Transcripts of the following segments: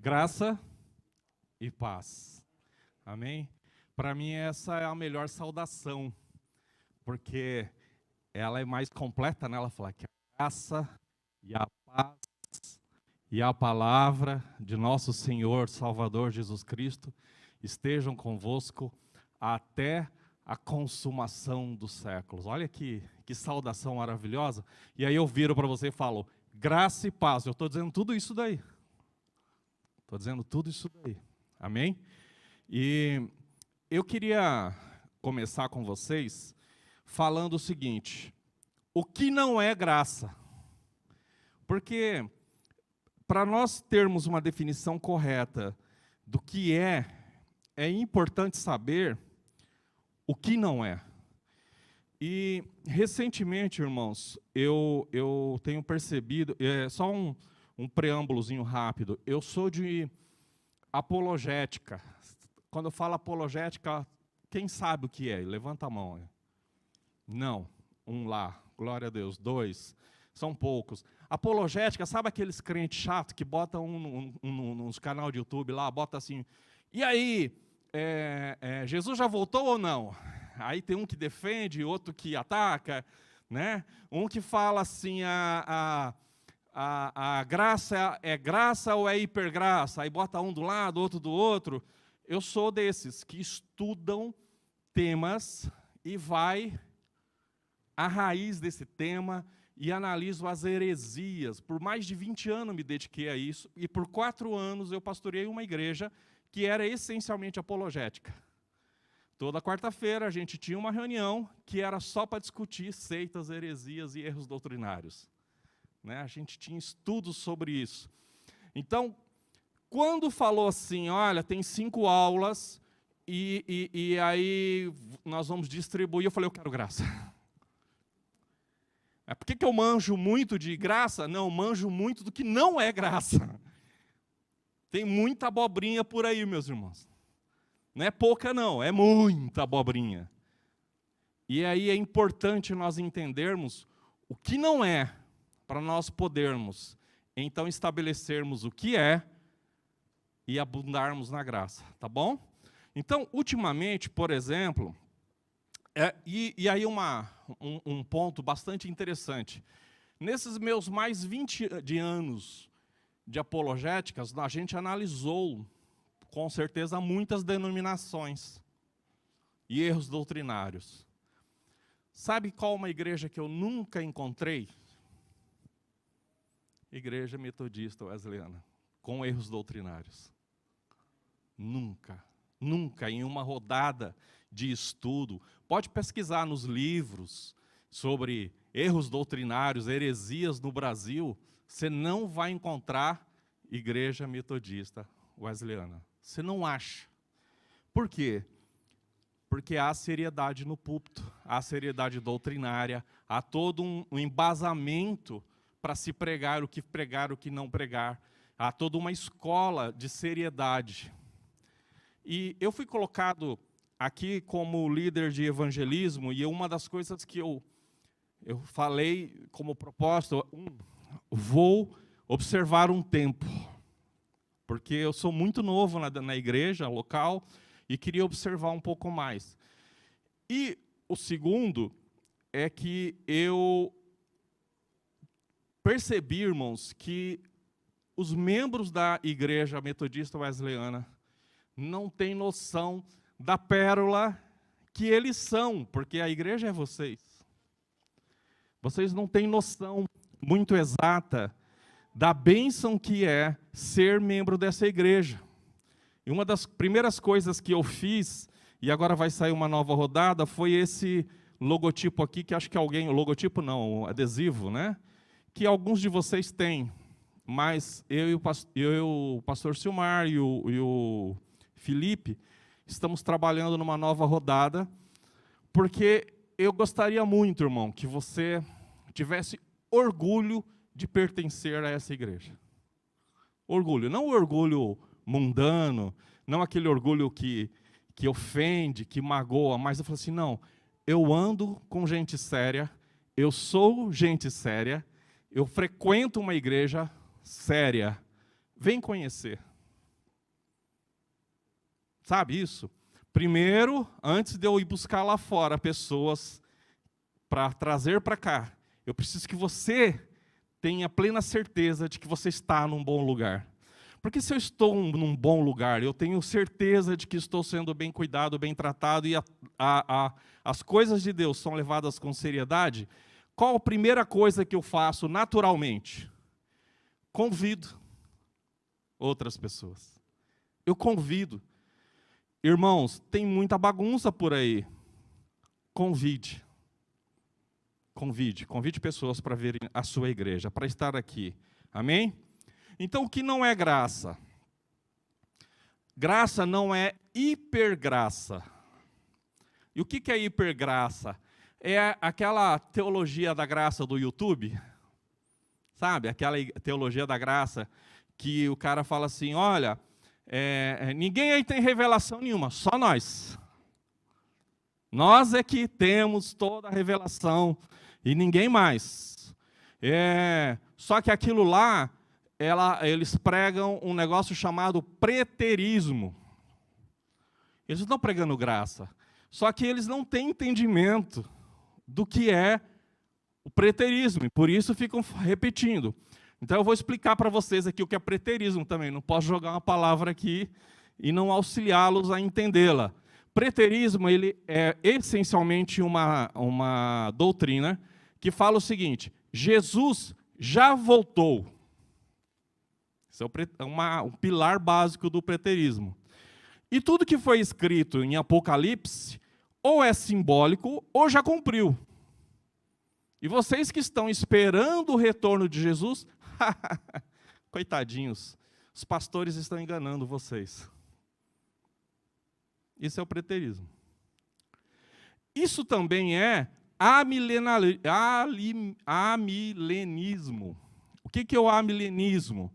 Graça e paz. Amém? Para mim essa é a melhor saudação, porque ela é mais completa, né? Ela fala que a graça e a paz e a palavra de nosso Senhor Salvador Jesus Cristo estejam convosco até a consumação dos séculos. Olha que saudação maravilhosa. E aí eu viro para você e falo, graça e paz. Eu estou dizendo tudo isso daí. Estou dizendo tudo isso daí. Amém? E eu queria começar com vocês falando o seguinte: o que não é graça? Porque para nós termos uma definição correta do que é importante saber o que não é. E recentemente, irmãos, eu tenho percebido, só um preâmbulozinho rápido, eu sou de apologética. Quando eu falo apologética, quem sabe o que é? Levanta a mão. Não, um lá, glória a Deus. 2, são poucos. Apologética, sabe aqueles crentes chatos que botam nos canal de YouTube lá, bota assim, e aí, Jesus já voltou ou não? Aí tem um que defende, outro que ataca, né? Um que fala assim, a graça é graça ou é hipergraça? Aí bota um do lado, outro do outro. Eu sou desses que estudam temas e vai à raiz desse tema e analiso as heresias. Por mais de 20 anos me dediquei a isso e por 4 anos eu pastoreei uma igreja que era essencialmente apologética. Toda quarta-feira a gente tinha uma reunião que era só para discutir seitas, heresias e erros doutrinários. Né? A gente tinha estudos sobre isso. Então, quando falou assim, olha, tem 5 aulas e aí nós vamos distribuir, eu falei, eu quero graça. Por que eu manjo muito de graça? Não, eu manjo muito do que não é graça. Tem muita abobrinha por aí, meus irmãos. Não é pouca não, é muita abobrinha. E aí é importante nós entendermos o que não é, para nós podermos, então, estabelecermos o que é e abundarmos na graça, tá bom? Então, ultimamente, por exemplo, e aí um ponto bastante interessante. Nesses meus mais 20 anos de apologéticas, a gente analisou, com certeza, muitas denominações e erros doutrinários. Sabe qual uma igreja que eu nunca encontrei? Igreja Metodista Wesleyana, com erros doutrinários. Nunca, nunca, em uma rodada de estudo. Pode pesquisar nos livros sobre erros doutrinários, heresias no Brasil, você não vai encontrar Igreja Metodista Wesleyana. Você não acha. Por quê? Porque há seriedade no púlpito, há seriedade doutrinária, há todo um embasamento para se pregar, o que não pregar. Há toda uma escola de seriedade. E eu fui colocado aqui como líder de evangelismo, e uma das coisas que eu falei como propósito, vou observar um tempo. Porque eu sou muito novo na igreja local e queria observar um pouco mais. E o segundo é que eu percebi, irmãos, que os membros da Igreja Metodista Wesleyana não têm noção da pérola que eles são, porque a igreja é vocês. Vocês não têm noção muito exata da bênção que é ser membro dessa igreja. E uma das primeiras coisas que eu fiz, e agora vai sair uma nova rodada, foi esse logotipo aqui, que acho que alguém, logotipo não, adesivo, né? Que alguns de vocês têm, mas eu e o pastor Silmar e o Felipe estamos trabalhando numa nova rodada, porque eu gostaria muito, irmão, que você tivesse orgulho de pertencer a essa igreja. Orgulho, não o orgulho mundano, não aquele orgulho que ofende, que magoa, mas eu falo assim, não, eu ando com gente séria, eu sou gente séria, eu frequento uma igreja séria, vem conhecer. Sabe isso? Primeiro, antes de eu ir buscar lá fora pessoas para trazer para cá, eu preciso que você tenha plena certeza de que você está num bom lugar. Porque se eu estou num bom lugar, eu tenho certeza de que estou sendo bem cuidado, bem tratado, e as coisas de Deus são levadas com seriedade, qual a primeira coisa que eu faço naturalmente? Convido outras pessoas. Eu convido. Irmãos, tem muita bagunça por aí. Convide. Convide pessoas para verem a sua igreja, para estar aqui. Amém? Então, o que não é graça? Graça não é hipergraça. E o que é hipergraça? É aquela teologia da graça do YouTube, sabe? Aquela teologia da graça que o cara fala assim, olha, ninguém aí tem revelação nenhuma, só nós. Nós é que temos toda a revelação e ninguém mais. Só que aquilo lá, eles pregam um negócio chamado preterismo. Eles não estão pregando graça. Só que eles não têm entendimento do que é o preterismo. E por isso ficam repetindo. Então eu vou explicar para vocês aqui o que é preterismo também. Não posso jogar uma palavra aqui e não auxiliá-los a entendê-la. Preterismo ele é essencialmente uma doutrina que fala o seguinte: Jesus já voltou. Isso é um pilar básico do preterismo. E tudo que foi escrito em Apocalipse ou é simbólico ou já cumpriu. E vocês que estão esperando o retorno de Jesus, coitadinhos, os pastores estão enganando vocês. Isso é o preterismo. Isso também é amilenismo. O que é o amilenismo?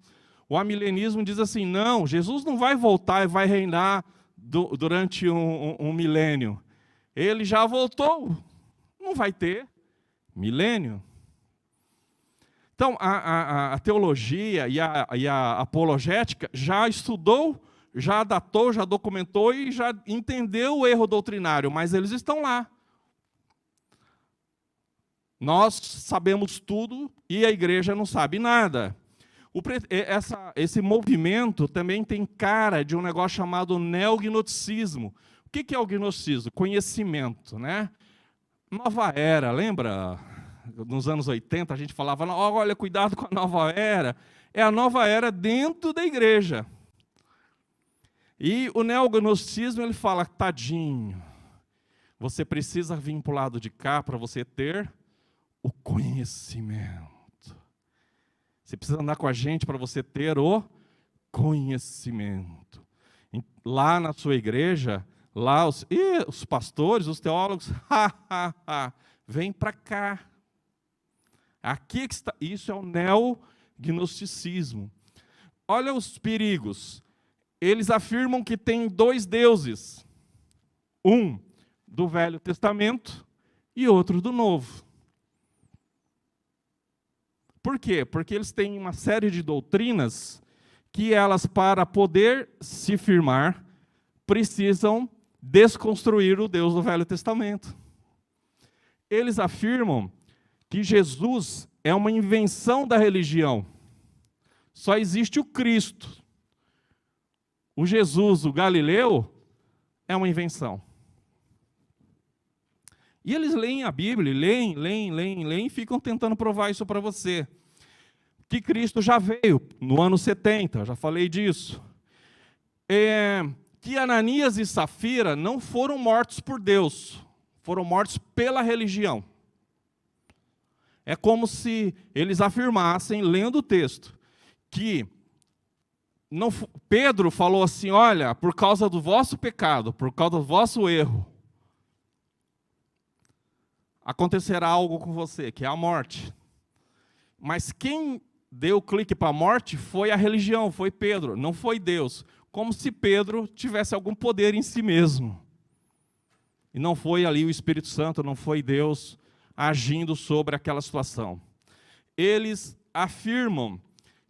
O amilenismo diz assim, não, Jesus não vai voltar e vai reinar durante um milênio. Ele já voltou, não vai ter milênio. Então, a teologia e a apologética já estudou, já datou, já documentou e já entendeu o erro doutrinário, mas eles estão lá. Nós sabemos tudo e a igreja não sabe nada. Esse movimento também tem cara de um negócio chamado neognosticismo. O que é o gnosticismo? Conhecimento, né? Nova era, lembra? Nos anos 80 a gente falava, olha, cuidado com a nova era. É a nova era dentro da igreja. E o neognosticismo, ele fala, tadinho, você precisa vir para o lado de cá para você ter o conhecimento. Você precisa andar com a gente para você ter o conhecimento. Lá na sua igreja, lá os pastores, os teólogos, vem para cá. Aqui que está, isso é o neognosticismo. Olha os perigos. Eles afirmam que tem dois deuses. Um do Velho Testamento e outro do Novo. Por quê? Porque eles têm uma série de doutrinas que elas, para poder se firmar, precisam desconstruir o Deus do Velho Testamento. Eles afirmam que Jesus é uma invenção da religião. Só existe o Cristo. O Jesus, o Galileu, é uma invenção. E eles leem a Bíblia, leem e ficam tentando provar isso para você. Que Cristo já veio no ano 70, já falei disso. Que Ananias e Safira não foram mortos por Deus, foram mortos pela religião. É como se eles afirmassem, lendo o texto, que Pedro falou assim, olha, por causa do vosso pecado, por causa do vosso erro, acontecerá algo com você, que é a morte. Mas quem deu clique para a morte foi a religião, foi Pedro, não foi Deus. Como se Pedro tivesse algum poder em si mesmo. E não foi ali o Espírito Santo, não foi Deus agindo sobre aquela situação. Eles afirmam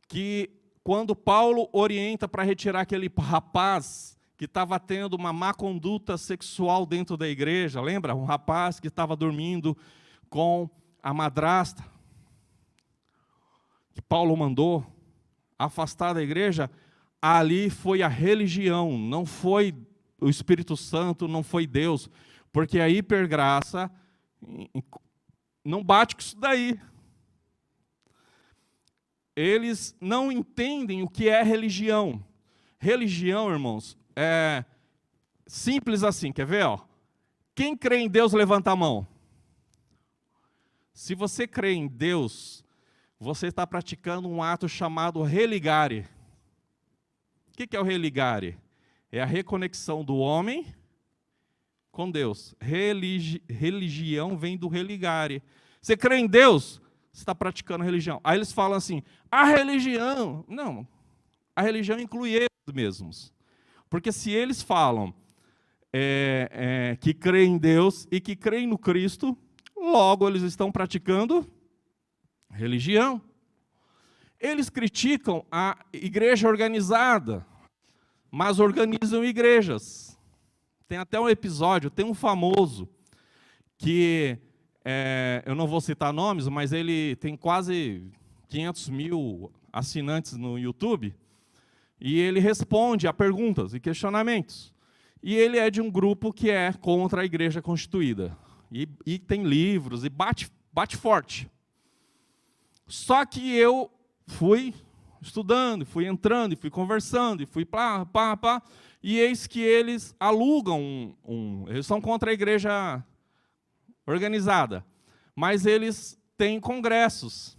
que quando Paulo orienta para retirar aquele rapaz que estava tendo uma má conduta sexual dentro da igreja. Lembra? Um rapaz que estava dormindo com a madrasta, que Paulo mandou afastar da igreja. Ali foi a religião, não foi o Espírito Santo, não foi Deus, porque a hipergraça não bate com isso daí. Eles não entendem o que é religião. Religião, irmãos, é simples assim, quer ver? Ó? Quem crê em Deus, levanta a mão. Se você crê em Deus, você está praticando um ato chamado religare. O que é o religare? É a reconexão do homem com Deus. Religião vem do religare. Você crê em Deus, você está praticando religião. Aí eles falam assim, a religião... Não, a religião inclui eles mesmos. Porque se eles falam que creem em Deus e que creem no Cristo, logo eles estão praticando religião. Eles criticam a igreja organizada, mas organizam igrejas. Tem até um episódio, tem um famoso, que eu não vou citar nomes, mas ele tem quase 500 mil assinantes no YouTube, e ele responde a perguntas e questionamentos. E ele é de um grupo que é contra a igreja constituída. E tem livros, e bate forte. Só que eu fui estudando, fui entrando, e fui conversando, e fui pá, e eis que eles alugam eles são contra a igreja organizada, mas eles têm congressos.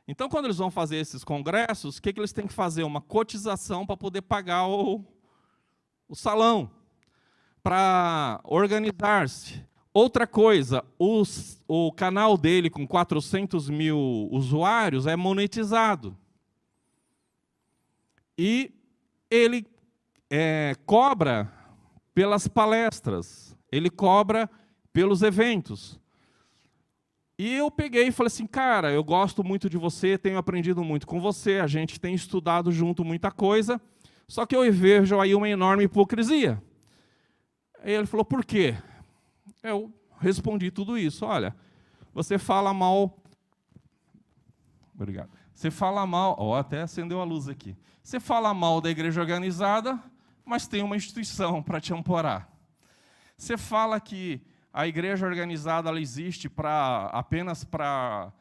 Então, quando eles vão fazer esses congressos, o que eles têm que fazer? Uma cotização para poder pagar o salão, para organizar-se. Outra coisa, o canal dele com 400 mil usuários é monetizado. E ele cobra pelas palestras, ele cobra pelos eventos. E eu peguei e falei assim, cara, eu gosto muito de você, tenho aprendido muito com você, a gente tem estudado junto muita coisa, só que eu vejo aí uma enorme hipocrisia. Aí ele falou, por quê? Eu respondi tudo isso. Olha, você fala mal... Obrigado. Você fala mal... até acendeu a luz aqui. Você fala mal da igreja organizada, mas tem uma instituição para te amparar. Você fala que a igreja organizada ela existe apenas para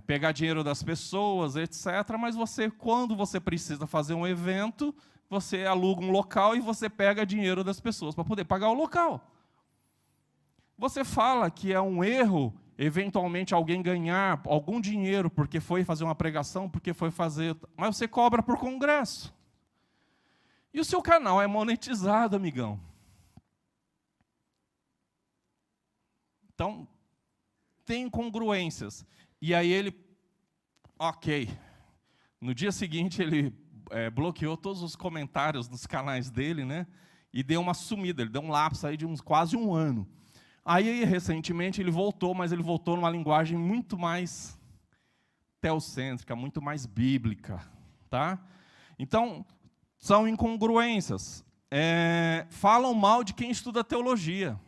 pegar dinheiro das pessoas, etc. Mas quando você precisa fazer um evento, você aluga um local e você pega dinheiro das pessoas para poder pagar o local. Você fala que é um erro, eventualmente, alguém ganhar algum dinheiro porque foi fazer uma pregação, porque foi fazer... Mas você cobra por congresso. E o seu canal é monetizado, amigão. Então, tem incongruências. E aí ele... Ok. No dia seguinte, ele bloqueou todos os comentários nos canais dele, né? E deu uma sumida, ele deu um lapso aí de quase um ano. Aí, recentemente, ele voltou, mas ele voltou numa linguagem muito mais teocêntrica, muito mais bíblica. Tá? Então, são incongruências. Falam mal de quem estuda teologia.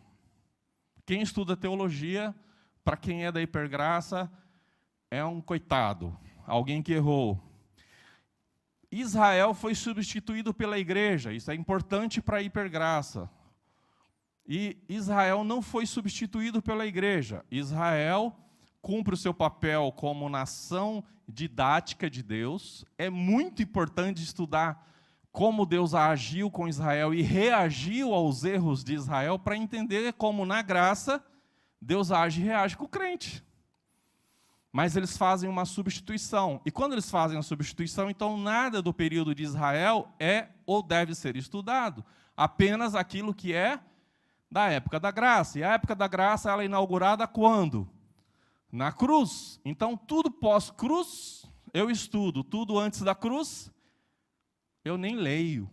Quem estuda teologia, para quem é da hipergraça, é um coitado, alguém que errou. Israel foi substituído pela igreja, isso é importante para a hipergraça. E Israel não foi substituído pela igreja. Israel cumpre o seu papel como nação didática de Deus. É muito importante estudar como Deus agiu com Israel e reagiu aos erros de Israel para entender como, na graça, Deus age e reage com o crente. Mas eles fazem uma substituição. E quando eles fazem a substituição, então nada do período de Israel é ou deve ser estudado. Apenas aquilo que é da época da graça. E a época da graça ela é inaugurada quando? Na cruz. Então, tudo pós-cruz, eu estudo. Tudo antes da cruz, eu nem leio.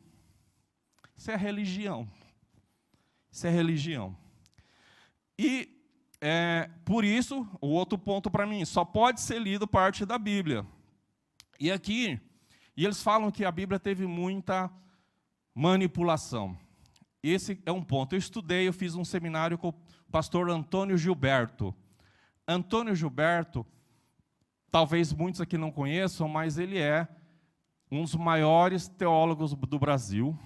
Isso é religião. Isso é religião. E, por isso, o outro ponto para mim, só pode ser lido parte da Bíblia. E eles falam que a Bíblia teve muita Manipulação. Esse é um ponto. Eu fiz um seminário com o pastor Antônio Gilberto. Antônio Gilberto, talvez muitos aqui não conheçam, mas ele é um dos maiores teólogos do Brasil.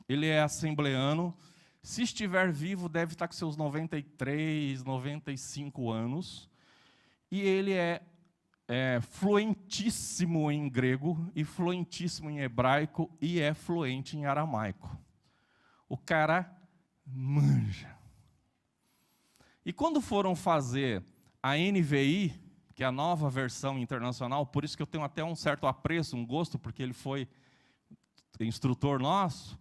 Ele é assembleano. Se estiver vivo, deve estar com seus 93, 95 anos. E ele é fluentíssimo em grego, e fluentíssimo em hebraico, e é fluente em aramaico. O cara manja. E quando foram fazer a NVI, que é a nova versão internacional, por isso que eu tenho até um certo apreço, um gosto, porque ele foi instrutor nosso,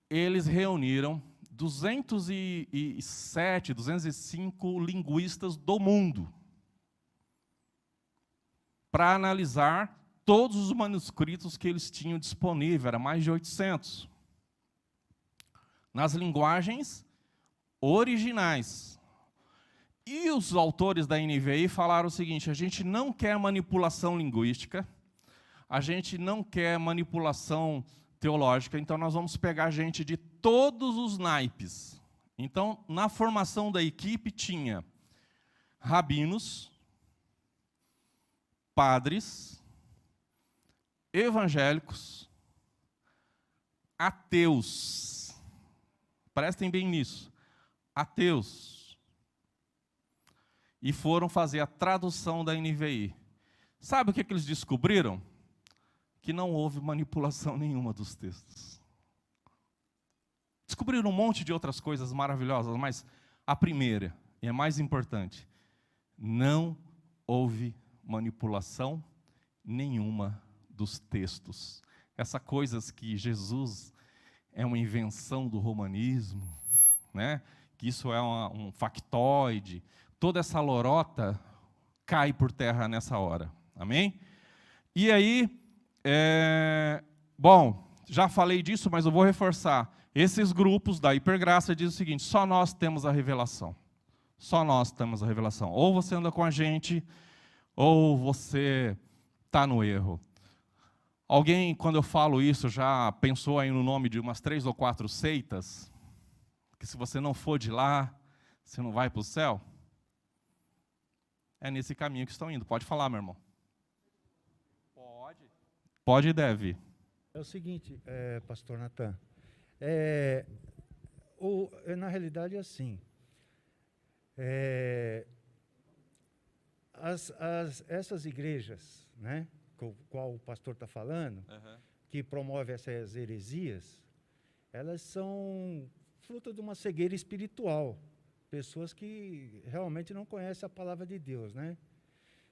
eles reuniram 207, 205 linguistas do mundo para analisar todos os manuscritos que eles tinham disponível, era mais de 800, nas linguagens originais. E os autores da NVI falaram o seguinte: a gente não quer manipulação linguística, a gente não quer manipulação teológica, então nós vamos pegar gente de todos os naipes. Então, na formação da equipe tinha rabinos, padres, evangélicos, ateus. Prestem bem nisso. Ateus. E foram fazer a tradução da NVI. Sabe o que eles descobriram? Que não houve manipulação nenhuma dos textos. Descobriram um monte de outras coisas maravilhosas, mas a primeira, e a mais importante, não houve manipulação nenhuma dos textos. Essas coisas que Jesus é uma invenção do romanismo, né? Que isso é um factoide, toda essa lorota cai por terra nessa hora. Amém? E aí, bom, já falei disso, mas eu vou reforçar. Esses grupos da Hipergraça dizem o seguinte: só nós temos a revelação. Só nós temos a revelação. Ou você anda com a gente, ou você está no erro. Alguém, quando eu falo isso, já pensou aí no nome de umas 3 ou 4 seitas? Que se você não for de lá, você não vai para o céu? É nesse caminho que estão indo. Pode falar, meu irmão. Pode. Pode e deve. É o seguinte, pastor Natan, na realidade é assim, essas igrejas, né, com qual o pastor está falando, que promove essas heresias, elas são fruto de uma cegueira espiritual, pessoas que realmente não conhecem a palavra de Deus, né?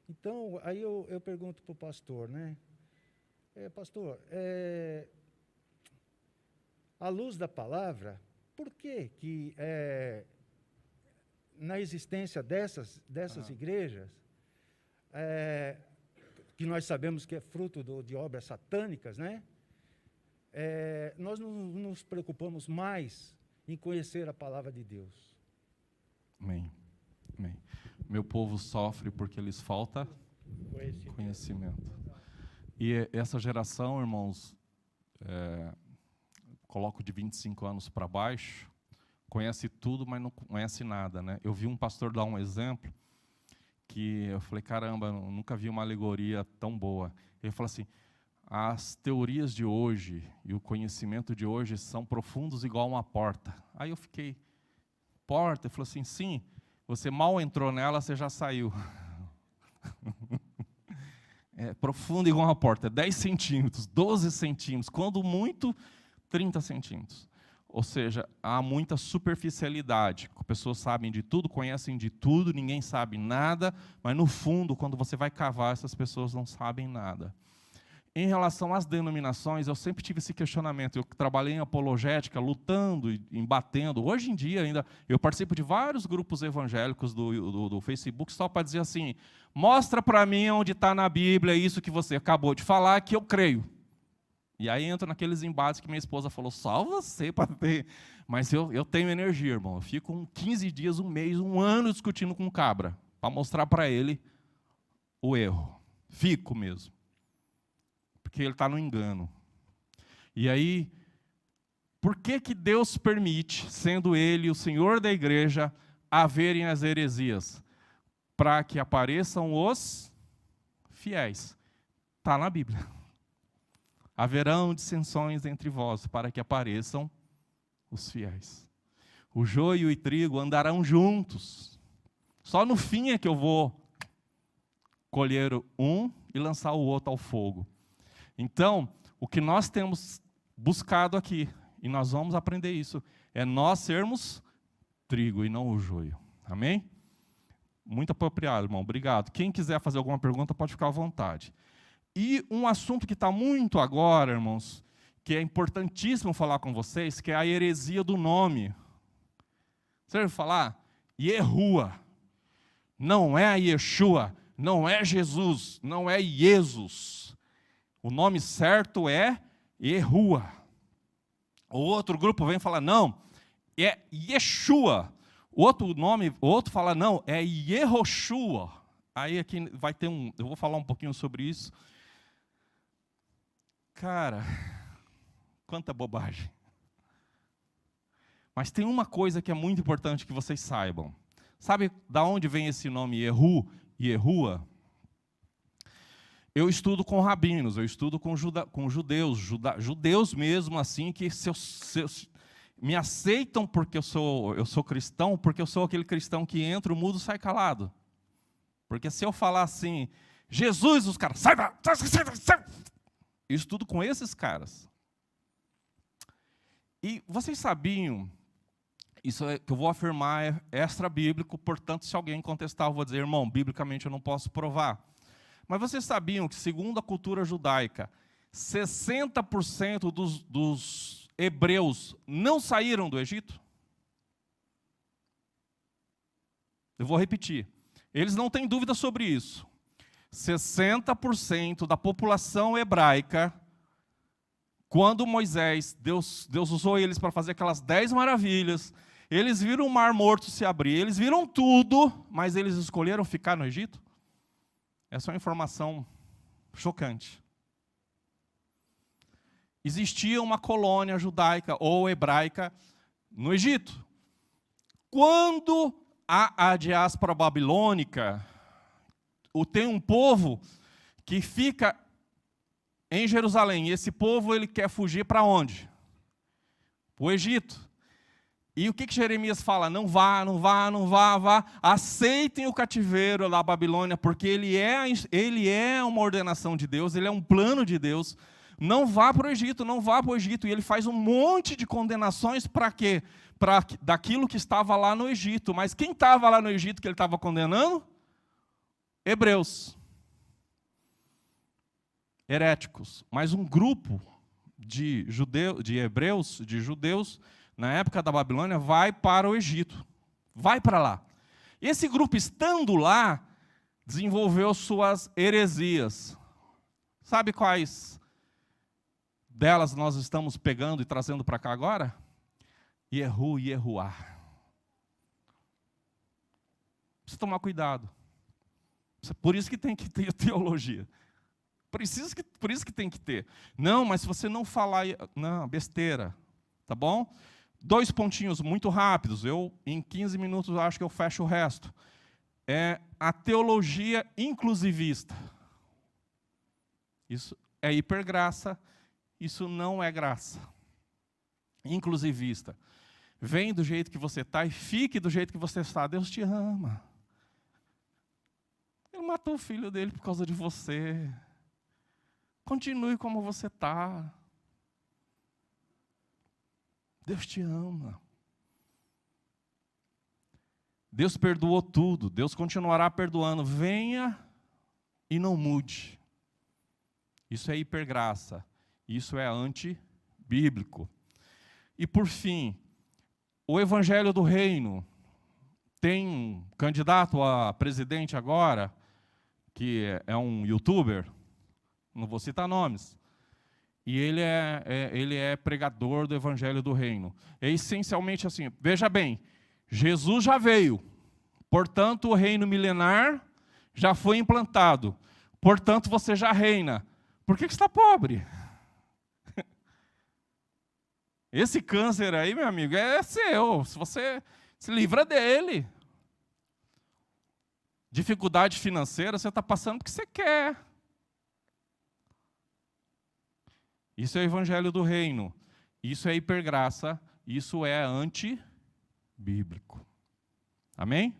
Então, aí eu pergunto para o pastor, né? Pastor, à luz da palavra, por que na existência dessas igrejas, que nós sabemos que é fruto de obras satânicas, né? Nós não nos preocupamos mais em conhecer a palavra de Deus? Amém. Amém. Meu povo sofre porque lhes falta conhecimento. E essa geração, irmãos, coloco de 25 anos para baixo, conhece tudo, mas não conhece nada, né? Eu vi um pastor dar um exemplo que eu falei, caramba, eu nunca vi uma alegoria tão boa. Ele falou assim: as teorias de hoje e o conhecimento de hoje são profundos igual uma porta. Aí eu fiquei, porta? Ele falou assim, sim, você mal entrou nela, você já saiu. É profundo igual uma porta, 10 centímetros, 12 centímetros, quando muito, 30 centímetros. Ou seja, há muita superficialidade. Pessoas sabem de tudo, conhecem de tudo, ninguém sabe nada, mas no fundo, quando você vai cavar, essas pessoas não sabem nada. Em relação às denominações, eu sempre tive esse questionamento. Eu trabalhei em apologética, lutando e embatendo. Hoje em dia, ainda, eu participo de vários grupos evangélicos do Facebook, só para dizer assim, mostra para mim onde está na Bíblia isso que você acabou de falar, que eu creio. E aí entra naqueles embates que minha esposa falou, só você para ter. Mas eu tenho energia, irmão. Eu fico 15 dias, um mês, um ano discutindo com o cabra, para mostrar para ele o erro. Fico mesmo. Porque ele está no engano. E aí, Por que que Deus permite, sendo Ele o Senhor da igreja, haverem as heresias? Para que apareçam os fiéis. Está na Bíblia. Haverão dissensões entre vós, para que apareçam os fiéis. O joio e o trigo andarão juntos. Só no fim é que eu vou colher um e lançar o outro ao fogo. Então, o que nós temos buscado aqui, e nós vamos aprender isso, é nós sermos trigo e não o joio. Amém? Muito apropriado, irmão. Obrigado. Quem quiser fazer alguma pergunta, pode ficar à vontade. E um assunto que está muito agora, irmãos, que é importantíssimo falar com vocês, que é a heresia do nome. Você ouviu falar? Yehua. Não é Yeshua, não é Jesus, não é Jesus. O nome certo é Yehua. O outro grupo vem falar, não, é Yeshua. O outro fala, não, é Yehoshua. Aí aqui vai ter eu vou falar um pouquinho sobre isso. Cara, quanta bobagem. Mas tem uma coisa que é muito importante que vocês saibam. Sabe de onde vem esse nome Yehu, Yehua? Eu estudo com rabinos, eu estudo com judeus mesmo, assim, que me aceitam porque eu sou cristão, porque eu sou aquele cristão que entra, o mudo sai calado. Porque se eu falar assim, Jesus, os caras, sai! Eu estudo com esses caras. E vocês sabiam, isso que eu vou afirmar é extra-bíblico, portanto, se alguém contestar, eu vou dizer, irmão, biblicamente eu não posso provar. Mas vocês sabiam que, segundo a cultura judaica, 60% dos hebreus não saíram do Egito? Eu vou repetir. Eles não têm dúvida sobre isso. 60% da população hebraica, quando Deus usou eles para fazer aquelas 10 maravilhas, eles viram o Mar Morto se abrir, eles viram tudo, mas eles escolheram ficar no Egito? Essa é uma informação chocante. Existia uma colônia judaica ou hebraica no Egito. Quando há a diáspora babilônica, tem um povo que fica em Jerusalém. E esse povo ele quer fugir para onde? Para o Egito. E o que Jeremias fala? Não vá, não vá, não vá, vá. Aceitem o cativeiro da Babilônia, porque ele é uma ordenação de Deus, ele é um plano de Deus. Não vá para o Egito, não vá para o Egito. E ele faz um monte de condenações para quê? Daquilo que estava lá no Egito. Mas quem estava lá no Egito que ele estava condenando? Hebreus. Heréticos. Mas um grupo de judeus, na época da Babilônia, vai para o Egito. Vai para lá. E esse grupo, estando lá, desenvolveu suas heresias. Sabe quais delas nós estamos pegando e trazendo para cá agora? Yehu, Yehuá. Precisa tomar cuidado. Por isso que tem que ter teologia. Por isso que tem que ter. Não, mas se você não falar... Não, besteira. Tá bom? 2 pontinhos muito rápidos. Em 15 minutos, acho que eu fecho o resto. É a teologia inclusivista. Isso é hipergraça. Isso não é graça. Inclusivista. Vem do jeito que você está e fique do jeito que você está. Deus te ama. Ele matou o filho dele por causa de você. Continue como você está. Deus te ama. Deus perdoou tudo. Deus continuará perdoando. Venha e não mude. Isso é hipergraça. Isso é antibíblico. E por fim, o Evangelho do Reino. Tem um candidato a presidente agora, que é um youtuber, não vou citar nomes, e ele é pregador do Evangelho do Reino. É essencialmente assim, veja bem, Jesus já veio, portanto o reino milenar já foi implantado, portanto você já reina. Por que você está pobre? Esse câncer aí, meu amigo, é seu. Se você se livra dele. Dificuldade financeira, você está passando porque você quer. Isso é o evangelho do reino. Isso é hipergraça. Isso é antibíblico. Amém?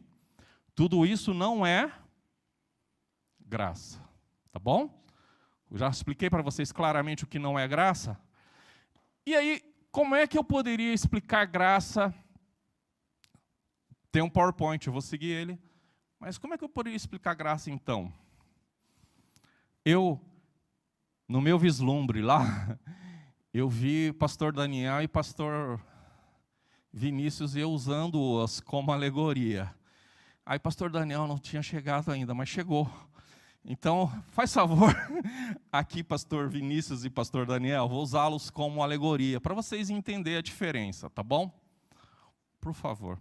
Tudo isso não é graça. Tá bom? Eu já expliquei para vocês claramente o que não é graça. E aí, como é que eu poderia explicar graça? Tem um PowerPoint, eu vou seguir ele. Mas como é que eu poderia explicar graça, então? No meu vislumbre lá, eu vi pastor Daniel e pastor Vinícius, eu usando-os como alegoria. Aí pastor Daniel não tinha chegado ainda, mas chegou. Então, faz favor, aqui pastor Vinícius e pastor Daniel, vou usá-los como alegoria, para vocês entenderem a diferença, tá bom? Por favor.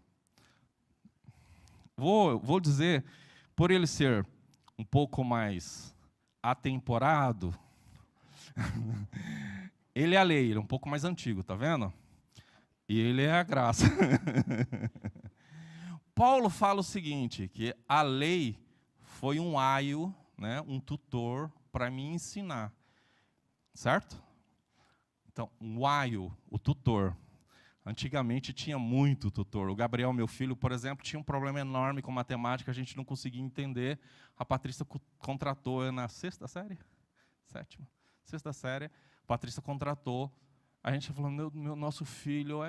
Vou dizer, por ele ser um pouco mais atemporado, ele é a lei, ele é um pouco mais antigo, tá vendo? E ele é a graça. Paulo fala o seguinte, que a lei foi um aio, né, um tutor para me ensinar, certo? Então, um aio, o tutor. Antigamente tinha muito tutor. O Gabriel, meu filho, por exemplo, tinha um problema enorme com matemática, a gente não conseguia entender. A Patrícia contratou na sexta série? Sétima? Sexta série, a Patrícia contratou. A gente falou, nosso filho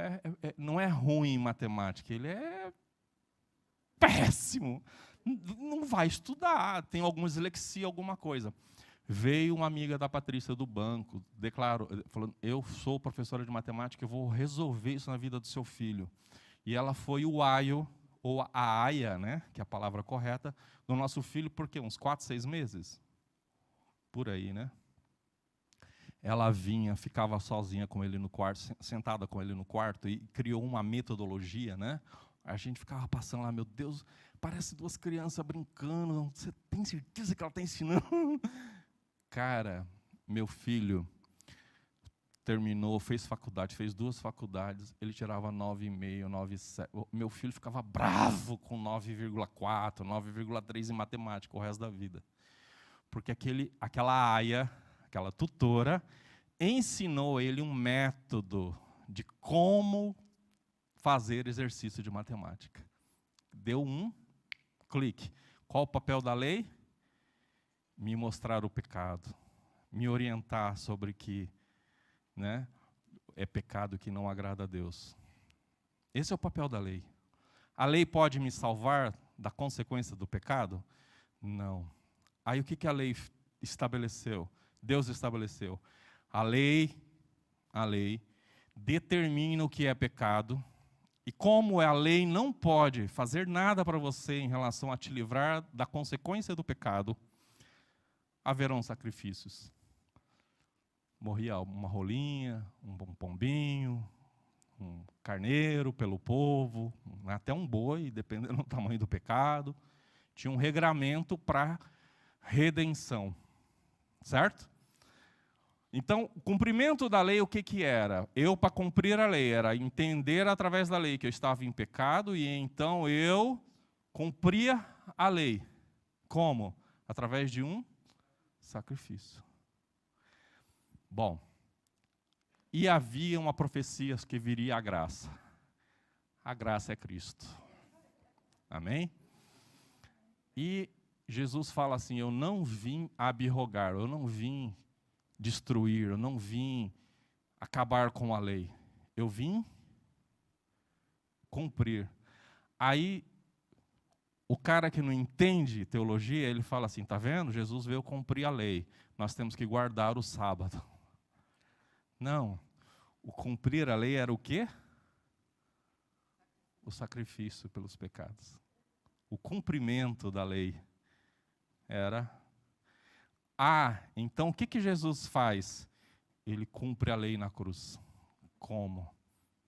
não é ruim em matemática, ele é péssimo. Não vai estudar, tem alguma dislexia, alguma coisa. Veio uma amiga da Patrícia do banco, falando, eu sou professora de matemática, eu vou resolver isso na vida do seu filho. E ela foi o aio, ou a aia, né, que é a palavra correta, do nosso filho, por quê? Uns 4, 6 meses? Por aí, né? Ela vinha, ficava sozinha com ele no quarto, sentada com ele no quarto, e criou uma metodologia, né? A gente ficava passando lá, meu Deus, parece 2 crianças brincando, você tem certeza que ela está ensinando? Cara, meu filho terminou, fez faculdade, fez 2 faculdades, ele tirava 9,5, 9,7. Meu filho ficava bravo com 9,4, 9,3 em matemática o resto da vida. Porque aquela aia, aquela tutora, ensinou ele um método de como fazer exercício de matemática. Deu um clique. Qual o papel da lei? Me mostrar o pecado, me orientar sobre que, né, é pecado que não agrada a Deus. Esse é o papel da lei. A lei pode me salvar da consequência do pecado? Não. Aí o que a lei estabeleceu? Deus estabeleceu. A lei determina o que é pecado, e como a lei não pode fazer nada para você em relação a te livrar da consequência do pecado, haverão sacrifícios. Morria uma rolinha, um pombinho, um carneiro pelo povo, até um boi, dependendo do tamanho do pecado. Tinha um regramento para redenção, certo? Então, o cumprimento da lei, o que era? Eu, para cumprir a lei, era entender através da lei que eu estava em pecado, e então eu cumpria a lei. Como? Através de um sacrifício. Bom, e havia uma profecia que viria a graça. A graça é Cristo. Amém? E Jesus fala assim, eu não vim abrogar, eu não vim destruir, eu não vim acabar com a lei. Eu vim cumprir. Aí, o cara que não entende teologia, ele fala assim, tá vendo? Jesus veio cumprir a lei. Nós temos que guardar o sábado. Não. O cumprir a lei era o quê? O sacrifício pelos pecados. O cumprimento da lei era... então o que Jesus faz? Ele cumpre a lei na cruz. Como?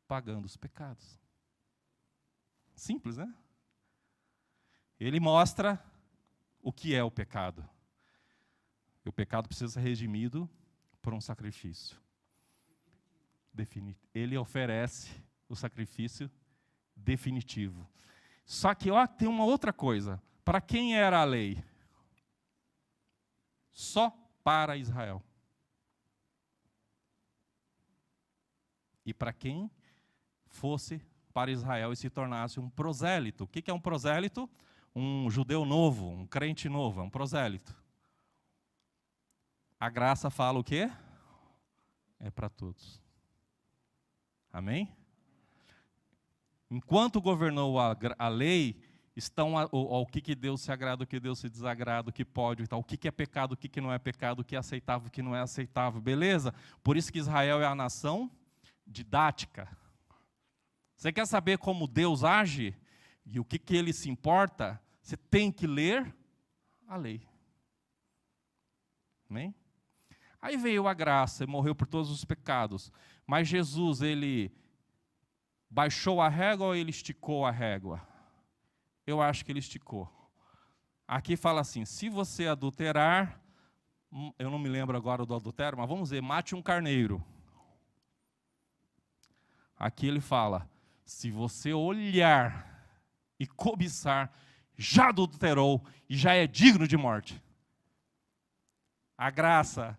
Pagando os pecados. Simples, né? Ele mostra o que é o pecado. E o pecado precisa ser redimido por um sacrifício. Ele oferece o sacrifício definitivo. Só que ó, tem uma outra coisa. Para quem era a lei? Só para Israel. E para quem fosse para Israel e se tornasse um prosélito. O que é um prosélito? Um judeu novo, um crente novo, é um prosélito. A graça fala o quê? É para todos. Amém? Enquanto governou a lei, estão o que Deus se agrada, o que Deus se desagrada, o que pode, o que é pecado, o que não é pecado, o que é aceitável, o que não é aceitável, beleza? Por isso que Israel é a nação didática. Você quer saber como Deus age e o que Ele se importa? Você tem que ler a lei. Amém? Aí veio a graça e morreu por todos os pecados. Mas Jesus, Ele baixou a régua ou Ele esticou a régua? Eu acho que Ele esticou. Aqui fala assim, se você adulterar, eu não me lembro agora do adultério, mas vamos dizer, mate um carneiro. Aqui ele fala, se você olhar e cobiçar, já adulterou e já é digno de morte. A graça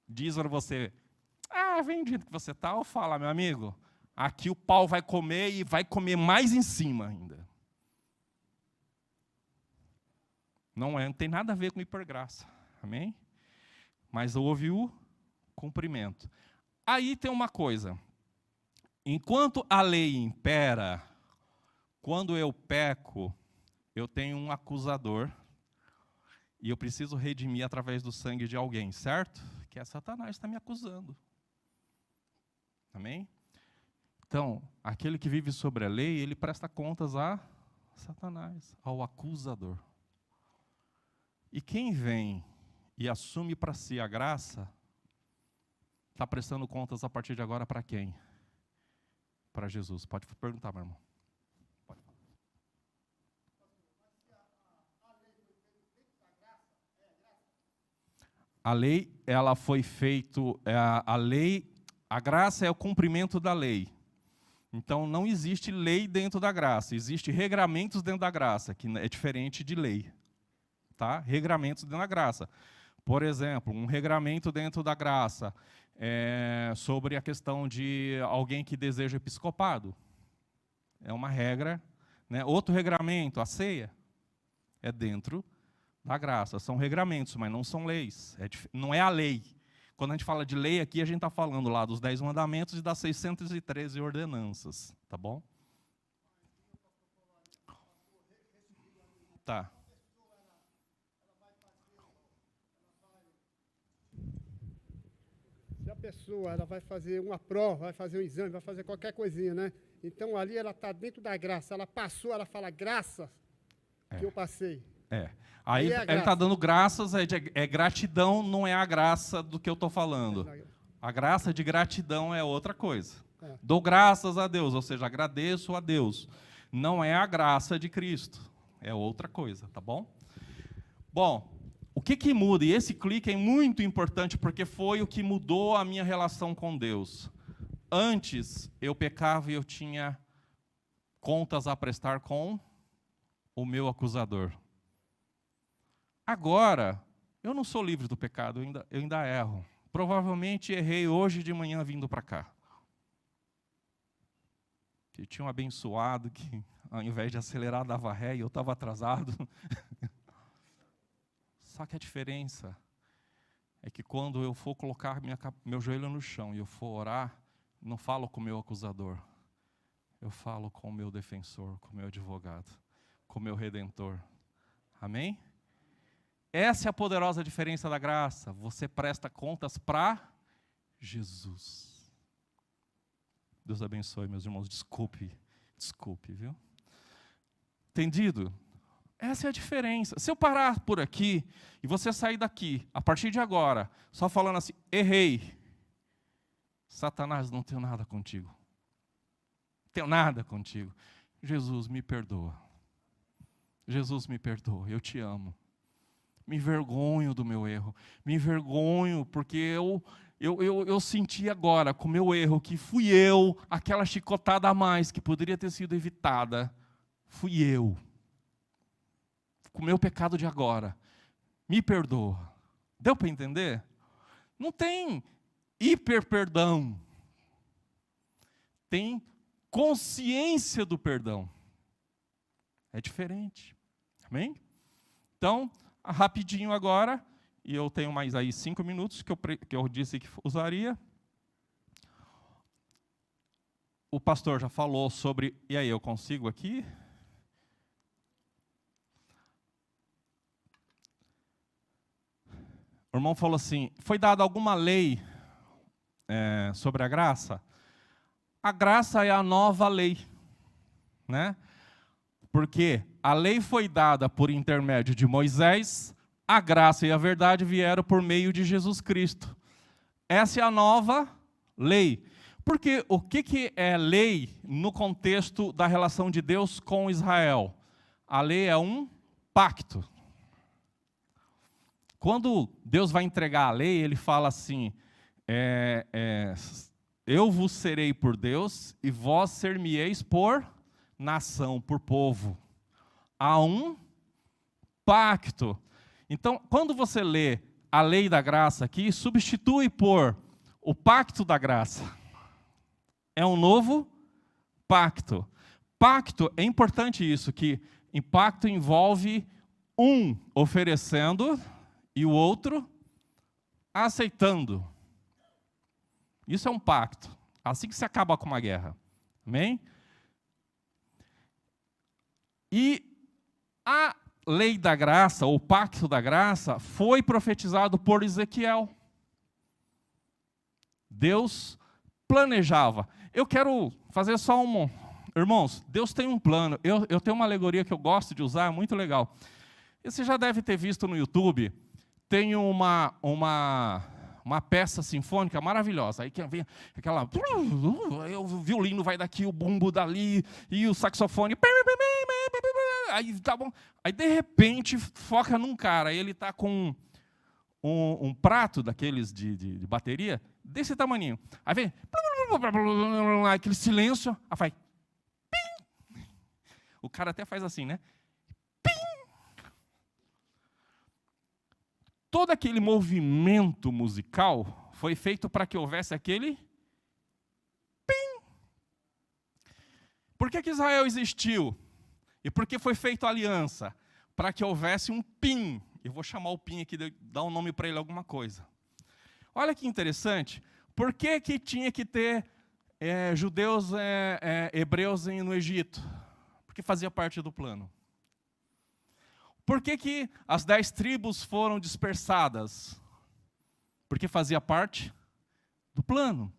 diz para você, vem do jeito que você está, ou fala, meu amigo, aqui o pau vai comer e vai comer mais em cima ainda. Não tem nada a ver com hipergraça, amém? Mas houve o cumprimento. Aí tem uma coisa, enquanto a lei impera, quando eu peco, eu tenho um acusador, e eu preciso redimir através do sangue de alguém, certo? Que é Satanás está me acusando. Amém? Então, aquele que vive sobre a lei, ele presta contas a Satanás, ao acusador. E quem vem e assume para si a graça, está prestando contas a partir de agora para quem? Para Jesus. Pode perguntar, meu irmão. Pode. A lei, ela foi feito, a graça é o cumprimento da lei. Então, não existe lei dentro da graça, existe regramentos dentro da graça, que é diferente de lei. Tá? Regramentos dentro da graça. Por exemplo, um regramento dentro da graça sobre a questão de alguém que deseja episcopado. É uma regra. Né? Outro regramento, a ceia, é dentro da graça. São regramentos, mas não são leis. Não é a lei. Quando a gente fala de lei aqui, a gente está falando lá dos 10 mandamentos e das 613 ordenanças. Tá bom? Tá. Se a pessoa ela vai fazer uma prova, vai fazer um exame, vai fazer qualquer coisinha, né? Então ali ela está dentro da graça. Ela passou, ela fala graças que eu passei. Aí ele está dando graças, é gratidão, não é a graça do que eu estou falando. A graça de gratidão é outra coisa. Dou graças a Deus, ou seja, agradeço a Deus. Não é a graça de Cristo, é outra coisa, tá bom? Bom, o que muda? E esse clique é muito importante, porque foi o que mudou a minha relação com Deus. Antes, eu pecava e eu tinha contas a prestar com o meu acusador. Agora, eu não sou livre do pecado, eu ainda erro. Provavelmente errei hoje de manhã vindo para cá. Eu tinha um abençoado que, ao invés de acelerar, dava ré e eu estava atrasado. Só que a diferença é que quando eu for colocar meu joelho no chão e eu for orar, não falo com o meu acusador. Eu falo com o meu defensor, com o meu advogado, com o meu redentor. Amém? Essa é a poderosa diferença da graça. Você presta contas para Jesus. Deus abençoe, meus irmãos. Desculpe, viu? Entendido? Essa é a diferença. Se eu parar por aqui e você sair daqui, a partir de agora, só falando assim, errei. Satanás, não tenho nada contigo. Tenho nada contigo. Jesus, me perdoa. Jesus, me perdoa. Eu te amo. Me envergonho do meu erro. Me envergonho porque eu senti agora, com o meu erro, que fui eu, aquela chicotada a mais que poderia ter sido evitada, fui eu. Com o meu pecado de agora. Me perdoa. Deu para entender? Não tem hiper-perdão. Tem consciência do perdão. É diferente. Amém? Então, rapidinho agora, e eu tenho mais aí 5 minutos que eu disse que usaria. O pastor já falou sobre... E aí, eu consigo aqui? O irmão falou assim, foi dada alguma lei sobre a graça? A graça é a nova lei, né? Porque a lei foi dada por intermédio de Moisés, a graça e a verdade vieram por meio de Jesus Cristo. Essa é a nova lei. Porque o que é lei no contexto da relação de Deus com Israel? A lei é um pacto. Quando Deus vai entregar a lei, ele fala assim, eu vos serei por Deus e vós ser-me-eis por nação, por povo. Há um pacto. Então, quando você lê a lei da graça aqui, substitui por o pacto da graça. É um novo pacto. Pacto, é importante isso, que em pacto envolve um oferecendo e o outro aceitando. Isso é um pacto. Assim que se acaba com uma guerra. Amém? E a lei da graça, ou pacto da graça, foi profetizado por Ezequiel. Deus planejava. Eu quero fazer só um... Irmãos, Deus tem um plano. Eu tenho uma alegoria que eu gosto de usar, é muito legal. E você já deve ter visto no YouTube, tem uma peça sinfônica maravilhosa. Aí vem aquela... O violino vai daqui, o bumbo dali, e o saxofone... Aí tá bom. Aí de repente foca num cara, aí ele tá com um prato daqueles de bateria desse tamaninho. Aí vem aquele silêncio, aí faz pim. O cara até faz assim, né? Pim. Todo aquele movimento musical foi feito para que houvesse aquele pim. Por que Israel existiu? E por que foi feita a aliança? Para que houvesse um PIN. Eu vou chamar o PIN aqui, dar um nome para ele, alguma coisa. Olha que interessante. Por que tinha que ter judeus, hebreus no Egito? Porque fazia parte do plano. Por que as 10 tribos foram dispersadas? Porque fazia parte do plano.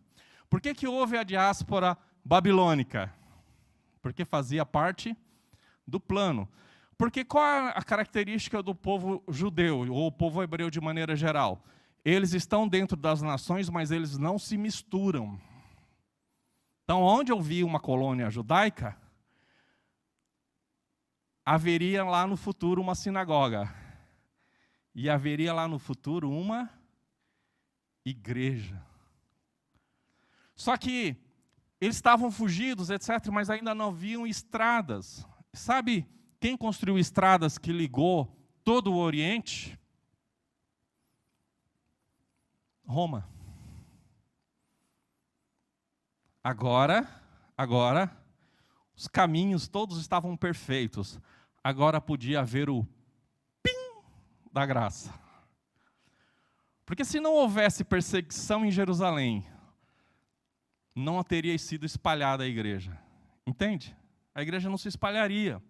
Por que houve a diáspora babilônica? Porque fazia parte do plano. Porque qual é a característica do povo judeu, ou o povo hebreu de maneira geral? Eles estão dentro das nações, mas eles não se misturam. Então, onde eu vi uma colônia judaica, haveria lá no futuro uma sinagoga. E haveria lá no futuro uma igreja. Só que eles estavam fugidos, etc., mas ainda não haviam estradas. Sabe quem construiu estradas que ligou todo o Oriente? Roma. Agora, os caminhos todos estavam perfeitos. Agora podia haver o pim da graça. Porque se não houvesse perseguição em Jerusalém, não teria sido espalhada a igreja. Entende? A igreja não se espalharia.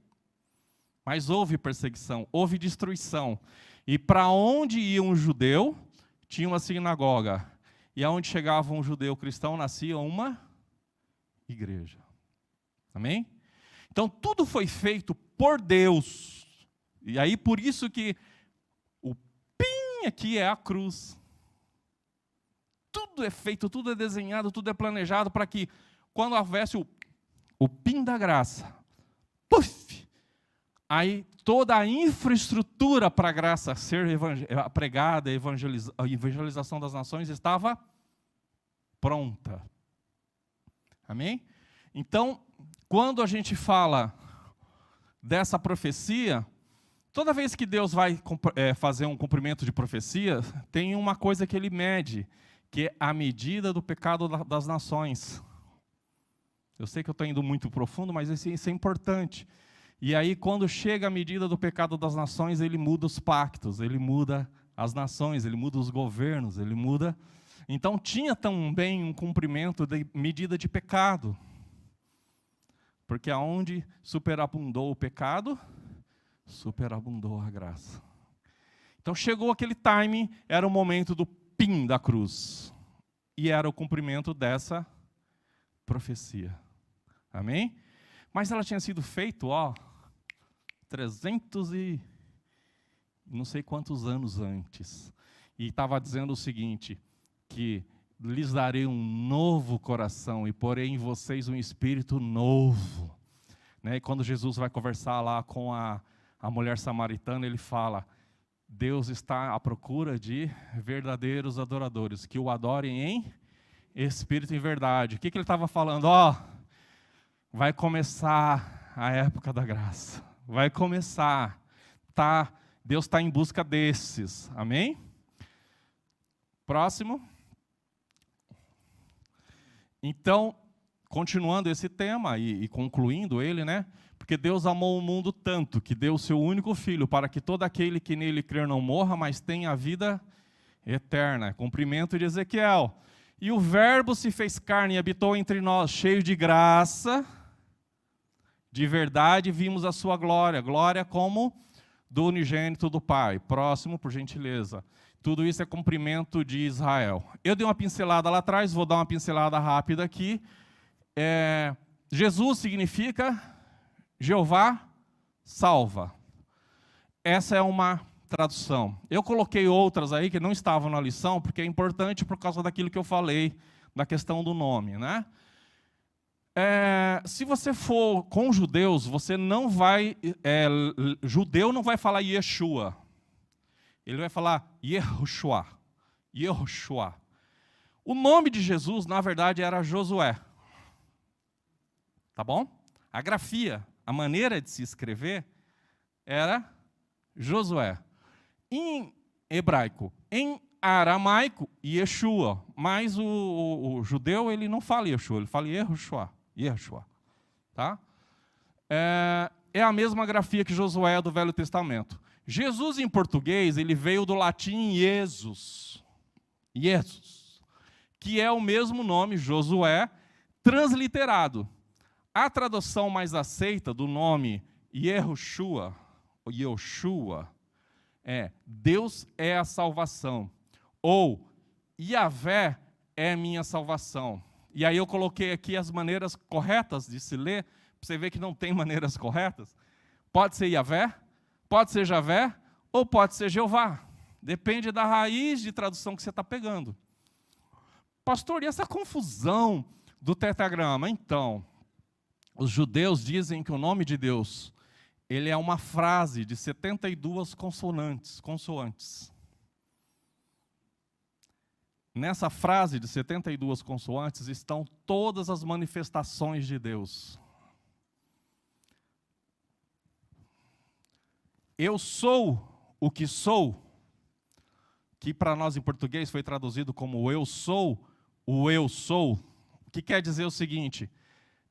Mas houve perseguição, houve destruição. E para onde ia um judeu, tinha uma sinagoga. E aonde chegava um judeu cristão, nascia uma igreja. Amém? Então tudo foi feito por Deus. E aí por isso que o pim aqui é a cruz. Tudo é feito, tudo é desenhado, tudo é planejado para que quando houvesse o pim da graça, puf, aí toda a infraestrutura para a graça ser pregada, a evangelização das nações estava pronta. Amém? Então, quando a gente fala dessa profecia, toda vez que Deus vai fazer um cumprimento de profecia, tem uma coisa que ele mede, que é a medida do pecado das nações. Eu sei que eu estou indo muito profundo, mas isso é importante. E aí, quando chega a medida do pecado das nações, ele muda os pactos, ele muda as nações, ele muda os governos, ele muda... Então, tinha também um cumprimento de medida de pecado. Porque aonde superabundou o pecado, superabundou a graça. Então, chegou aquele time, era o momento do pim da cruz. E era o cumprimento dessa profecia. Amém? Mas ela tinha sido feita, 300 e não sei quantos anos antes. E estava dizendo o seguinte, que lhes darei um novo coração e porei em vocês um espírito novo. Né? E quando Jesus vai conversar lá com a mulher samaritana, ele fala, Deus está à procura de verdadeiros adoradores, que o adorem em espírito e em verdade. O que ele estava falando? Vai começar a época da graça. Vai começar. Deus está em busca desses. Amém? Próximo. Então, continuando esse tema e concluindo ele, né? Porque Deus amou o mundo tanto, que deu o seu único Filho, para que todo aquele que nele crer não morra, mas tenha a vida eterna. Cumprimento de Ezequiel. E o Verbo se fez carne e habitou entre nós, cheio de graça, de verdade, vimos a sua glória. Glória como do unigênito do Pai. Próximo, por gentileza. Tudo isso é cumprimento de Israel. Eu dei uma pincelada lá atrás, vou dar uma pincelada rápida aqui. Jesus significa Jeová salva. Essa é uma tradução. Eu coloquei outras aí que não estavam na lição, porque é importante por causa daquilo que eu falei, da questão do nome, né? Se você for com judeus, você não vai... judeu não vai falar Yeshua. Ele vai falar Yehoshua. Yehoshua. O nome de Jesus, na verdade, era Josué. Tá bom? A grafia, a maneira de se escrever, era Josué. Em hebraico, em aramaico, Yeshua. Mas o judeu, ele não fala Yeshua, ele fala Yehoshua. Yehoshua. Tá? É a mesma grafia que Josué do Velho Testamento. Jesus, em português, ele veio do latim Jesus. Jesus. Que é o mesmo nome, Josué, transliterado. A tradução mais aceita do nome Yehoshua, é Deus é a salvação. Ou Yahvé é minha salvação. E aí eu coloquei aqui as maneiras corretas de se ler, para você ver que não tem maneiras corretas. Pode ser Yahvé, pode ser Javé, ou pode ser Jeová. Depende da raiz de tradução que você está pegando. Pastor, e essa confusão do tetragrama? Então, os judeus dizem que o nome de Deus, ele é uma frase de 72 consoantes. Nessa frase de 72 consoantes estão todas as manifestações de Deus. Eu sou o que sou, que para nós em português foi traduzido como eu sou, o eu sou, que quer dizer o seguinte,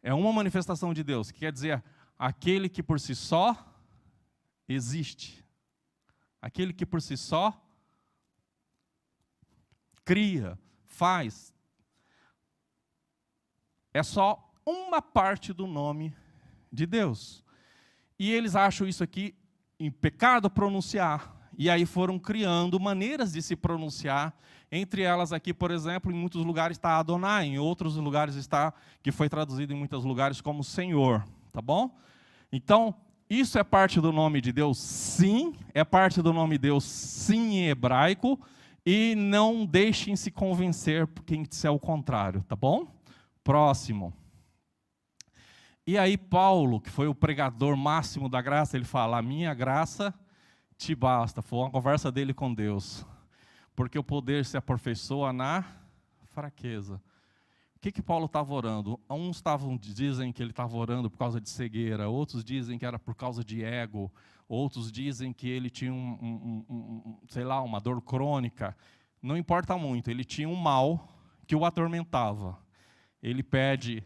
é uma manifestação de Deus, que quer dizer aquele que por si só existe, aquele que por si só cria, faz. É só uma parte do nome de Deus. E eles acham isso aqui em pecado pronunciar. E aí foram criando maneiras de se pronunciar. Entre elas aqui, por exemplo, em muitos lugares está Adonai, em outros lugares está, que foi traduzido em muitos lugares como Senhor. Tá bom? Então, isso é parte do nome de Deus? Sim. É parte do nome de Deus? Sim, em hebraico. E não deixem se convencer por quem disser o contrário, tá bom? Próximo. E aí Paulo, que foi o pregador máximo da graça, ele fala, a minha graça te basta. Foi uma conversa dele com Deus. Porque o poder se aperfeiçoa na fraqueza. que Paulo estava orando? Uns dizem que ele estava orando por causa de cegueira, outros dizem que era por causa de ego, outros dizem que ele tinha sei lá, uma dor crônica. Não importa muito, ele tinha um mal que o atormentava. Ele pede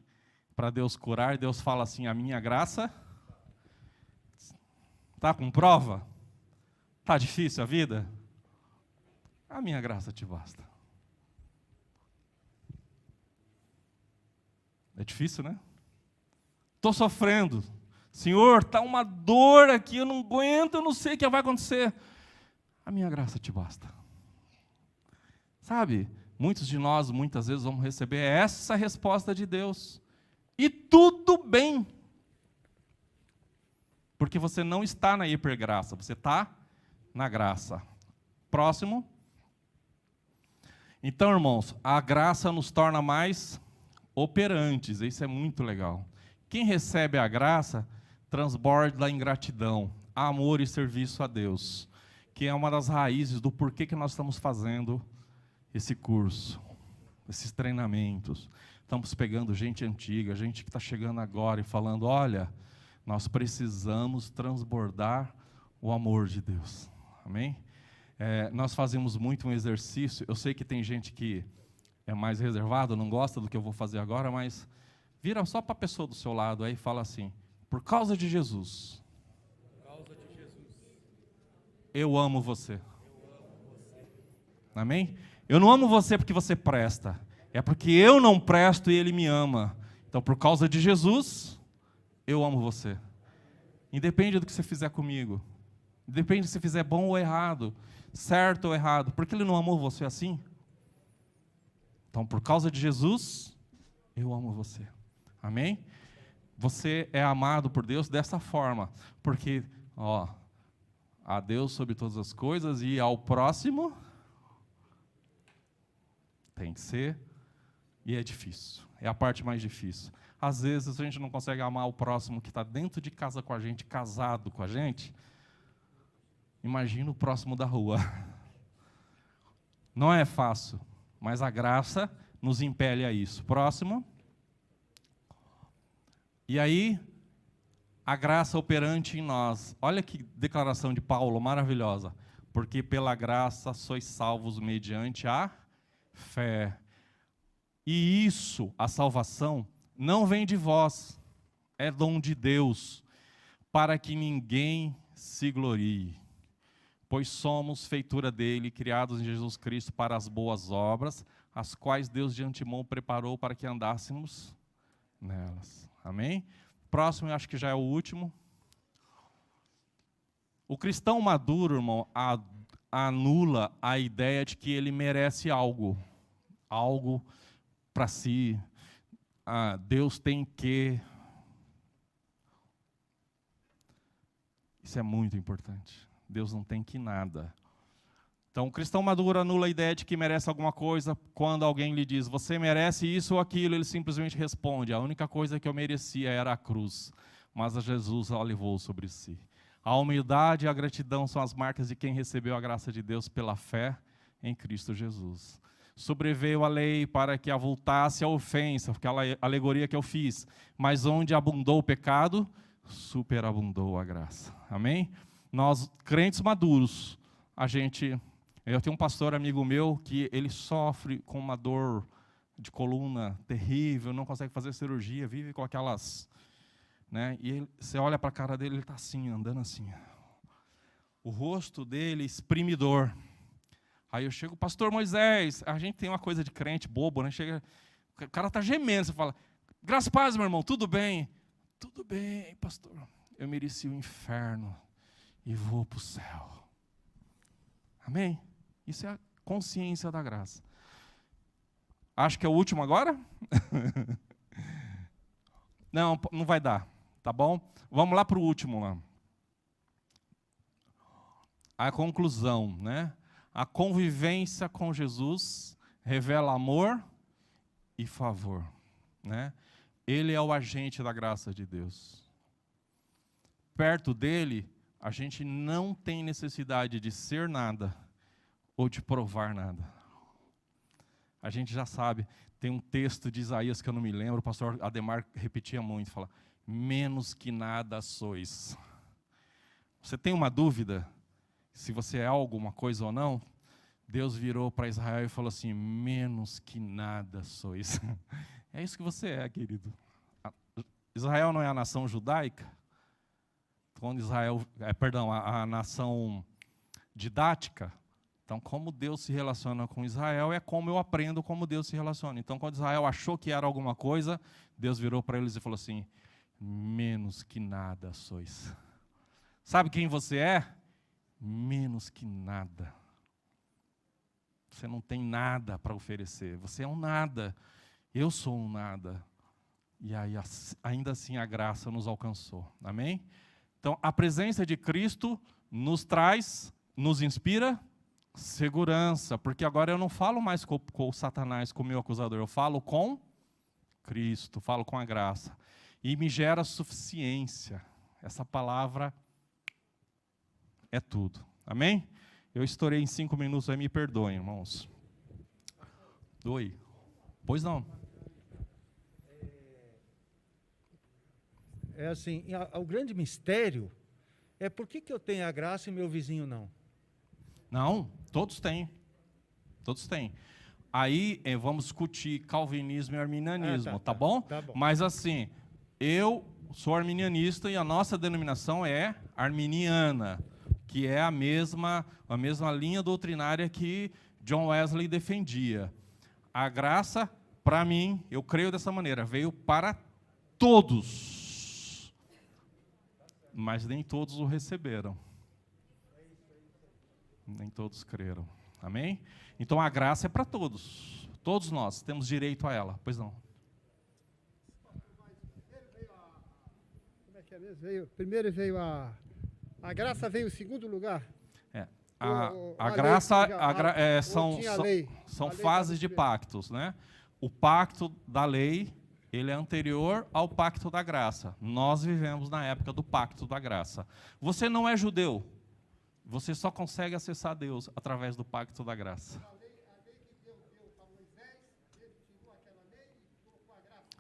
para Deus curar, Deus fala assim, a minha graça... Está com prova? Está difícil a vida? A minha graça te basta. É difícil, né? Estou sofrendo. Senhor, está uma dor aqui, eu não aguento, eu não sei o que vai acontecer. A minha graça te basta. Sabe, muitos de nós, muitas vezes, vamos receber essa resposta de Deus. E tudo bem. Porque você não está na hipergraça, você está na graça. Próximo. Então, irmãos, a graça nos torna mais operantes, isso é muito legal. Quem recebe a graça transborda em gratidão, amor e serviço a Deus, que é uma das raízes do porquê que nós estamos fazendo esse curso, esses treinamentos. Estamos pegando gente antiga, gente que está chegando agora e falando, olha, nós precisamos transbordar o amor de Deus. Amém? Nós fazemos muito um exercício, eu sei que tem gente que é mais reservado, não gosta do que eu vou fazer agora, mas vira só para a pessoa do seu lado aí e fala assim, por causa de Jesus, eu amo você. Amém? Eu não amo você porque você presta, é porque eu não presto e Ele me ama. Então, por causa de Jesus, eu amo você. Independe do que você fizer comigo, independe se você fizer bom ou errado, certo ou errado, porque Ele não amou você assim? Então, por causa de Jesus, eu amo você. Amém? Você é amado por Deus dessa forma, porque, a Deus sobre todas as coisas e ao próximo tem que ser, e é difícil, é a parte mais difícil. Às vezes a gente não consegue amar o próximo que está dentro de casa com a gente, casado com a gente. Imagina o próximo da rua. Não é fácil, mas a graça nos impele a isso. Próximo. E aí, a graça operante em nós. Olha que declaração de Paulo maravilhosa. Porque pela graça sois salvos mediante a fé. E isso, a salvação, não vem de vós, é dom de Deus, para que ninguém se glorie. Pois somos feitura dele, criados em Jesus Cristo para as boas obras, as quais Deus de antemão preparou para que andássemos nelas. Amém? Próximo, eu acho que já é o último. O cristão maduro, irmão, anula a ideia de que ele merece algo para si. Deus tem que. Isso é muito importante. Deus não tem que nada. Então, o cristão maduro anula a ideia de que merece alguma coisa. Quando alguém lhe diz, você merece isso ou aquilo, ele simplesmente responde, a única coisa que eu merecia era a cruz, mas a Jesus a levou sobre si. A humildade e a gratidão são as marcas de quem recebeu a graça de Deus pela fé em Cristo Jesus. Sobreveio a lei para que avultasse a ofensa, aquela alegoria que eu fiz, mas onde abundou o pecado, superabundou a graça. Amém? Nós, crentes maduros, eu tenho um pastor amigo meu que ele sofre com uma dor de coluna terrível, não consegue fazer cirurgia, vive com aquelas, né? E você olha para a cara dele, ele está assim, andando assim. O rosto dele exprime dor. Aí eu chego, pastor Moisés, a gente tem uma coisa de crente bobo, né? Chega, o cara está gemendo, você fala, graças a paz, meu irmão, tudo bem? Tudo bem, pastor. Eu mereci o inferno e vou para o céu. Amém? Isso é a consciência da graça. Acho que é o último agora? Não, não vai dar, tá bom? Vamos lá para o último lá. A conclusão, né? A convivência com Jesus revela amor e favor, né? Ele é o agente da graça de Deus. Perto dele, a gente não tem necessidade de ser nada ou de provar nada. A gente já sabe. Tem um texto de Isaías que eu não me lembro, o pastor Ademar repetia muito, fala, menos que nada sois. Você tem uma dúvida se você é alguma coisa ou não? Deus virou para Israel e falou assim, menos que nada sois. É isso que você é, querido. Israel não é a nação judaica? Quando Israel, a nação didática. Então, como Deus se relaciona com Israel, é como eu aprendo como Deus se relaciona. Então, quando Israel achou que era alguma coisa, Deus virou para eles e falou assim, menos que nada sois. Sabe quem você é? Menos que nada. Você não tem nada para oferecer. Você é um nada. Eu sou um nada. E aí, ainda assim, a graça nos alcançou. Amém? Então, a presença de Cristo nos traz, nos inspira segurança. Porque agora eu não falo mais com o Satanás, com o meu acusador. Eu falo com Cristo, falo com a graça. E me gera suficiência. Essa palavra é tudo. Amém? Eu estourei em 5 minutos, aí me perdoem, irmãos. Oi. Pois não. É assim, o grande mistério é por que eu tenho a graça e meu vizinho não? Não, todos têm. Todos têm. Aí vamos discutir calvinismo e arminianismo, tá bom? Tá bom. Mas assim, eu sou arminianista e a nossa denominação é arminiana, que é a mesma linha doutrinária que John Wesley defendia. A graça, para mim, eu creio dessa maneira, veio para todos. Mas nem todos o receberam. Nem todos creram. Amém? Então a graça é para todos. Todos nós temos direito a ela. Pois não. Como é que é mesmo? Primeiro veio a graça, veio em segundo lugar. A graça são fases de pactos, né? O pacto da lei, ele é anterior ao pacto da graça. Nós vivemos na época do pacto da graça. Você não é judeu. Você só consegue acessar Deus através do pacto da graça. A lei que Deus deu para Moisés, ele tirou aquela lei e colocou a graça.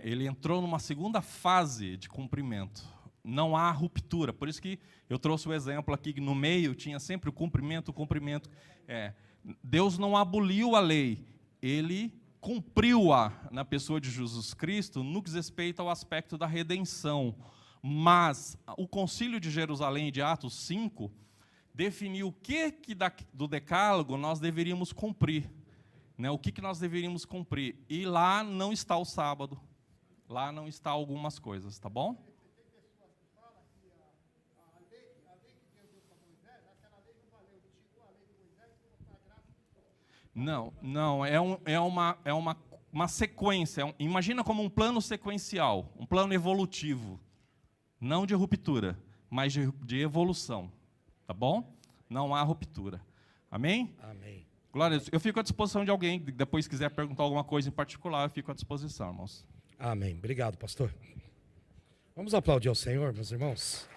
Ele entrou numa segunda fase de cumprimento. Não há ruptura. Por isso que eu trouxe o exemplo aqui, que no meio tinha sempre o cumprimento. Deus não aboliu a lei. Ele cumpriu-a na pessoa de Jesus Cristo no que diz respeito ao aspecto da redenção. Mas o Concílio de Jerusalém, de Atos 5, definiu o que do decálogo nós deveríamos cumprir. Né? O que nós deveríamos cumprir. E lá não está o sábado. Lá não está algumas coisas, tá bom? Tem pessoas que falam que a lei que Deus deu para Moisés, aquela lei não valeu. Ele tirou a lei de Moisés e colocou a graça. Não, é uma sequência. Imagina como um plano sequencial, um plano evolutivo. Não de ruptura, mas de evolução. Tá bom? Não há ruptura. Amém? Amém. Glória a Deus. Eu fico à disposição de alguém, depois quiser perguntar alguma coisa em particular, eu fico à disposição, irmãos. Amém. Obrigado, pastor. Vamos aplaudir ao Senhor, meus irmãos,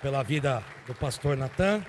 pela vida do pastor Natan.